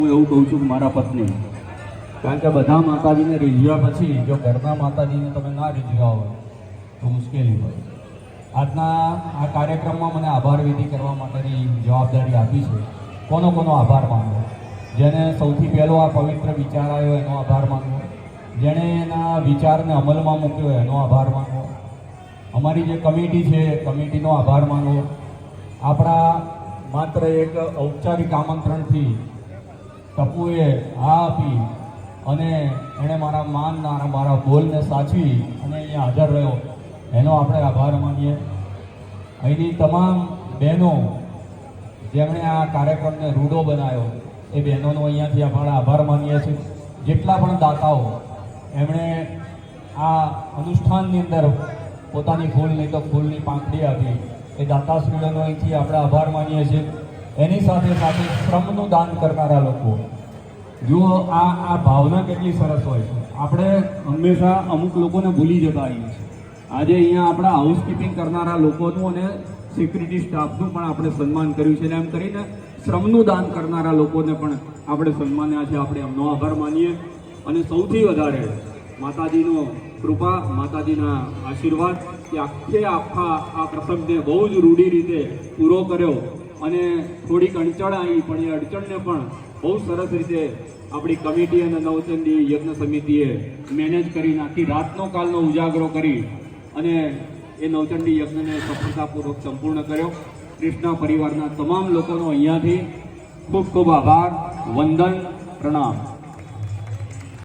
હું એવું કહું છું કે મારા પત્ની, કારણ કે બધા માતાજીને રીઝવ્યા પછી જો ઘરના માતાજીને તમે ના રીઝવ્યા હોય તો મુશ્કેલી હોય. આજના આ કાર્યક્રમમાં મને આભાર વિધિ કરવા માટેની જવાબદારી આપી છે. કોનો આભાર માનવો? જેને સૌથી પહેલો આ પવિત્ર વિચાર આવ્યો એનો આભાર માનવો, જેણે એના વિચારને અમલમાં મૂક્યો એનો આભાર માનવો, અમારી જે કમિટી છે કમિટીનો આભાર માનવો. આપણા માત્ર એક ઔપચારિક આમંત્રણથી ટપુએ હા આપી અને એણે મારા મારા બોલને સાચવી અને અહીંયા હાજર રહ્યો એનો આપણે આભાર માનીએ. અહીંની તમામ બહેનો જેમણે આ કાર્યક્રમને રૂડો બનાવ્યો એ બહેનોનો અહીંયાથી આપણે આભાર માનીએ છીએ. જેટલા પણ દાતાઓ એમણે આ અનુષ્ઠાનની અંદર પોતાની ફૂલ નહીં તો ફૂલની પાંખડી આપી એ દાતાશ્રીઓનો અહીંથી આપણે આભાર માનીએ છીએ. એની સાથે સાથે શ્રમનું દાન કરનારા લોકો, જુઓ આ ભાવના કેટલી સરસ હોય છે. આપણે હંમેશા અમુક લોકોને ભૂલી જતા હોઈએ છીએ. આજે અહીંયા આપણા હાઉસકીપિંગ કરનારા લોકોનું અને સિક્યુરિટી સ્ટાફનું પણ આપણે સન્માન કર્યું છે. એમ કરીને શ્રમનું દાન કરનારા લોકોને પણ આપણે સન્માન્યા છે. આપણે એમનો આભાર માનીએ. અને સૌથી વધારે માતાજીનો કૃપા, માતાજીના આશીર્વાદ કે આખા આ પ્રસંગને બહુ જ રૂઢી રીતે પૂરો કર્યો. અને થોડીક અડચણ આવી પણ એ અડચણને પણ બહુ સરસ રીતે આપણી કમિટી અને નવચંડી યજ્ઞ સમિતિએ મેનેજ કરી નાખી. રાતનો કાલનો ઉજાગરો કરી અને એ નવચંડી યજ્ઞને સફળતાપૂર્વક સંપૂર્ણ કર્યો. કૃષ્ણ પરિવારના તમામ લોકોનો અહીંયાથી ખૂબ ખૂબ આભાર, વંદન, પ્રણામ.